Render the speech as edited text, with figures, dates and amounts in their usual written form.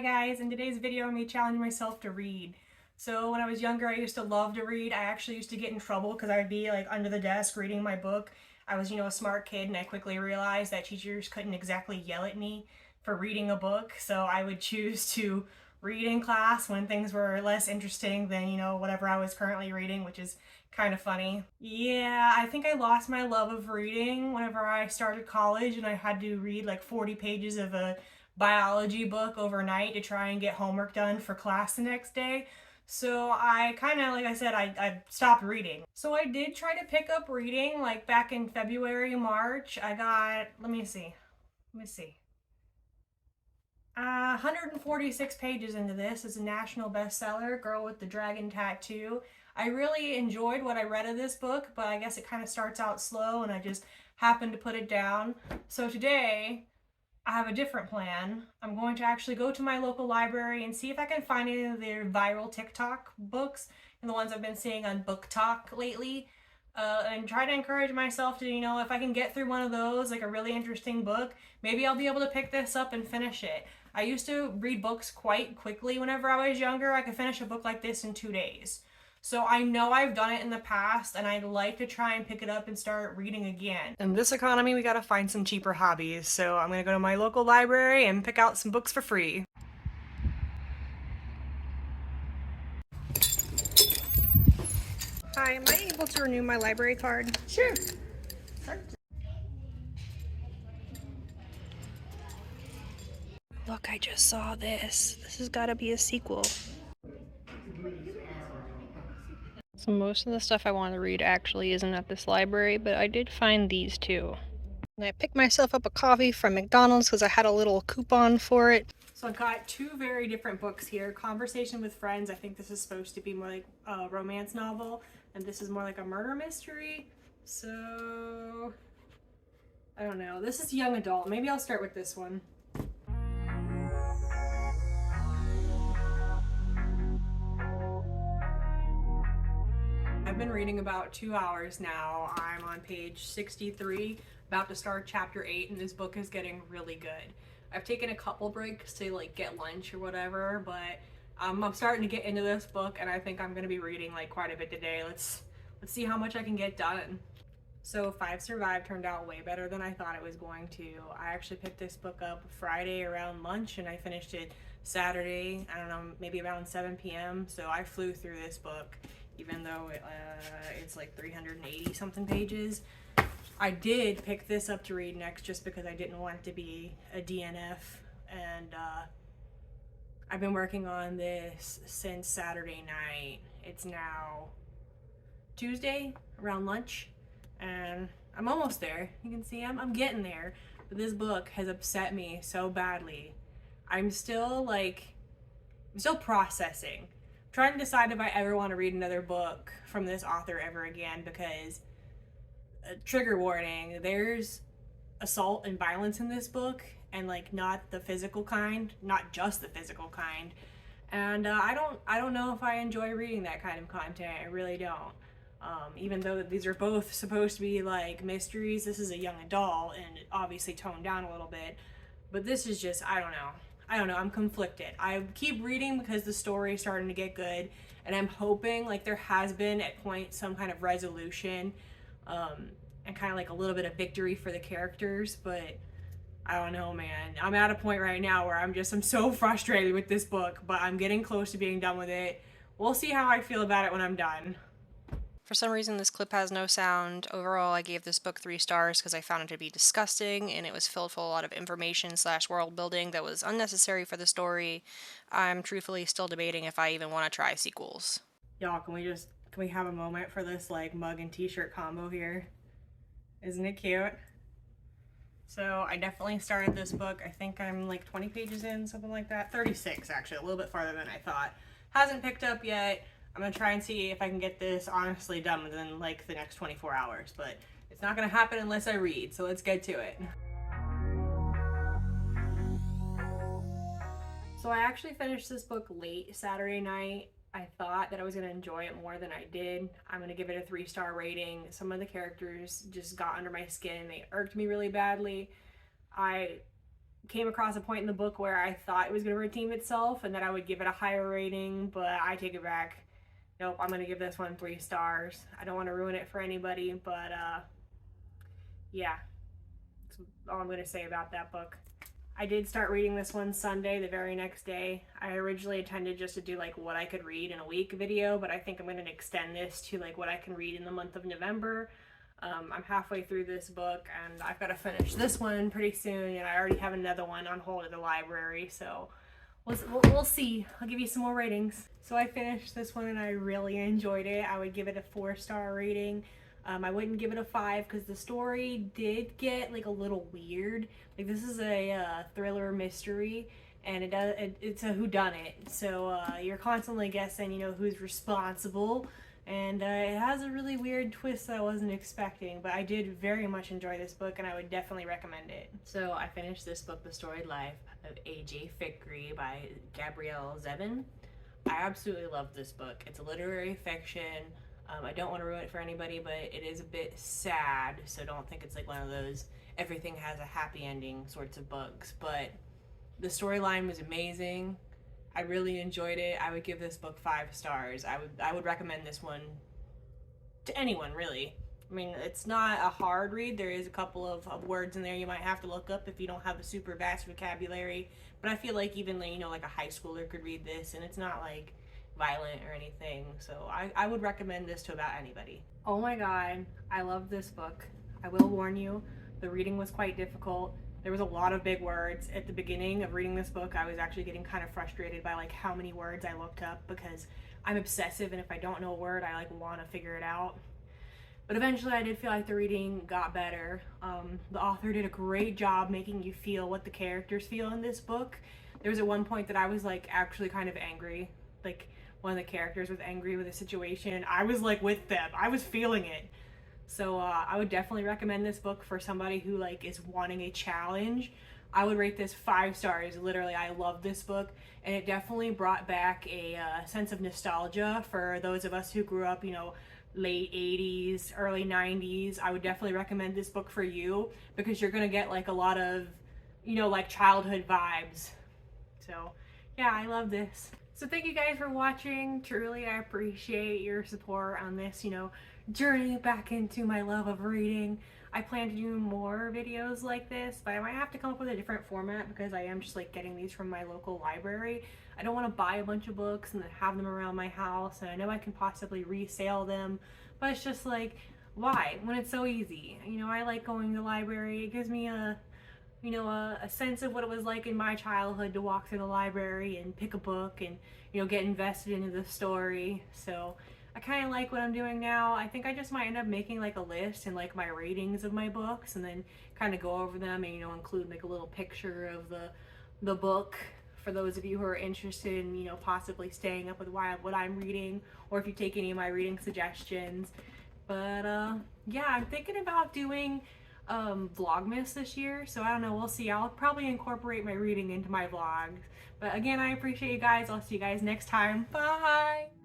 Hi guys, in today's video I'm going to challenge myself to read. So when I was younger I used to love to read. I actually used to get in trouble because I'd be like under the desk reading my book. I was, a smart kid, and I quickly realized that teachers couldn't exactly yell at me for reading a book. So I would choose to read in class when things were less interesting than, whatever I was currently reading, which is kind of funny. Yeah, I think I lost my love of reading whenever I started college and I had to read like 40 pages of a biology book overnight to try and get homework done for class the next day. So I kind of, like I said, I stopped reading. So I did try to pick up reading like back in February, March. I got, let me see. 146 pages into this. It's a national bestseller, Girl with the Dragon Tattoo. I really enjoyed what I read of this book, but I guess it kind of starts out slow and I just happened to put it down. So today, I have a different plan. I'm going to actually go to my local library and see if I can find any of their viral TikTok books and the ones I've been seeing on Book Talk lately. And try to encourage myself to, if I can get through one of those, like a really interesting book, maybe I'll be able to pick this up and finish it. I used to read books quite quickly whenever I was younger. I could finish a book like this in 2 days. So I know I've done it in the past and I'd like to try and pick it up and start reading again. In this economy, we gotta find some cheaper hobbies. So I'm gonna go to my local library and pick out some books for free. Hi, am I able to renew my library card? Sure. Look, I just saw this. This has gotta be a sequel. So most of the stuff I want to read actually isn't at this library, but I did find these two. And I picked myself up a coffee from McDonald's because I had a little coupon for it. So I got two very different books here. Conversation with Friends, I think this is supposed to be more like a romance novel, and this is more like a murder mystery. So, I don't know. This is young adult. Maybe I'll start with this one. I've been reading about 2 hours now. I'm on page 63, about to start chapter 8, and this book is getting really good. I've taken a couple breaks to like get lunch or whatever, but I'm starting to get into this book, and I think I'm going to be reading like quite a bit today. Let's see how much I can get done. So Five Survive turned out way better than I thought it was going to. I actually picked this book up Friday around lunch, and I finished it Saturday, I don't know, maybe around 7 p.m. So I flew through this book, even though it's like 380 something pages. I did pick this up to read next just because I didn't want it to be a DNF, and I've been working on this since Saturday night. It's now Tuesday around lunch, and I'm almost there. You can see I'm getting there, but this book has upset me so badly. I'm still processing, trying to decide if I ever want to read another book from this author ever again, because trigger warning, there's assault and violence in this book, and like not the physical kind, not just the physical kind. And I don't know if I enjoy reading that kind of content. I really don't. Even though these are both supposed to be like mysteries, this is a young adult and obviously toned down a little bit. But this is just, I don't know. I'm conflicted. I keep reading because the story is starting to get good, and I'm hoping like there has been at point some kind of resolution, and kind of like a little bit of victory for the characters. But I don't know, man. I'm at a point right now where I'm so frustrated with this book, but I'm getting close to being done with it. We'll see how I feel about it when I'm done. For some reason, this clip has no sound. Overall, I gave this book 3 stars because I found it to be disgusting, and it was filled full of a lot of information / world building that was unnecessary for the story. I'm truthfully still debating if I even want to try sequels. Y'all, can we have a moment for this like mug and t-shirt combo here? Isn't it cute? So I definitely started this book. I think I'm like 20 pages in, something like that. 36 actually, a little bit farther than I thought. Hasn't picked up yet. I'm gonna try and see if I can get this honestly done within like the next 24 hours, but it's not gonna happen unless I read, so let's get to it. So I actually finished this book late Saturday night. I thought that I was gonna enjoy it more than I did. I'm gonna give it a 3-star rating. Some of the characters just got under my skin. They irked me really badly. I came across a point in the book where I thought it was going to redeem itself and that I would give it a higher rating, but I take it back. Nope, I'm going to give this one 3 stars. I don't want to ruin it for anybody, but yeah, that's all I'm going to say about that book. I did start reading this one Sunday, the very next day. I originally intended just to do like what I could read in a week video, but I think I'm going to extend this to like what I can read in the month of November. I'm halfway through this book and I've got to finish this one pretty soon, and I already have another one on hold at the library, so we'll see. I'll give you some more ratings. So I finished this one and I really enjoyed it. I would give it a 4-star rating. I wouldn't give it a 5 because the story did get like a little weird. Like, this is a thriller mystery, and it's a whodunit. So you're constantly guessing, you know, who's responsible, and it has a really weird twist that I wasn't expecting. But I did very much enjoy this book, and I would definitely recommend it. So I finished this book, The Storied Life of A.J. Fikry by Gabrielle Zevin. I absolutely love this book. It's a literary fiction. I don't want to ruin it for anybody, but it is a bit sad, so don't think it's like one of those everything has a happy ending sorts of books. But the storyline was amazing. I really enjoyed it. I would give this book 5 stars. I would recommend this one to anyone, really. I mean, it's not a hard read. There is a couple of words in there you might have to look up if you don't have a super vast vocabulary. But I feel like even, you know, like a high schooler could read this, and it's not like violent or anything, so I would recommend this to about anybody. Oh my god, I love this book. I will warn you, the reading was quite difficult. There was a lot of big words. At the beginning of reading this book, I was actually getting kind of frustrated by like how many words I looked up, because I'm obsessive, and if I don't know a word, I like want to figure it out. But eventually I did feel like the reading got better. The author did a great job making you feel what the characters feel in this book. There was at one point that I was like actually kind of angry. Like, one of the characters was angry with a situation, and I was like with them. I was feeling it. So I would definitely recommend this book for somebody who like is wanting a challenge. I would rate this 5 stars. Literally, I love this book, and it definitely brought back a sense of nostalgia for those of us who grew up, you know, late 80s, early 90s. I would definitely recommend this book for you, because you're gonna get like a lot of, you know, like childhood vibes. So yeah, I love this. So thank you guys for watching. Truly, I appreciate your support on this, you know, journey back into my love of reading. I plan to do more videos like this, but I might have to come up with a different format, because I am just like getting these from my local library. I don't want to buy a bunch of books and then have them around my house, and I know I can possibly resell them, but it's just like, why? When it's so easy. You know, I like going to the library. It gives me a sense of what it was like in my childhood to walk through the library and pick a book and, you know, get invested into the story. So I kind of like what I'm doing now. I think I just might end up making like a list and like my ratings of my books, and then kind of go over them and, you know, include like a little picture of the book for those of you who are interested in, you know, possibly staying up with what I'm reading, or if you take any of my reading suggestions. But yeah, I'm thinking about doing Vlogmas this year, so I don't know, we'll see. I'll probably incorporate my reading into my vlogs. But again, I appreciate you guys. I'll see you guys next time. Bye!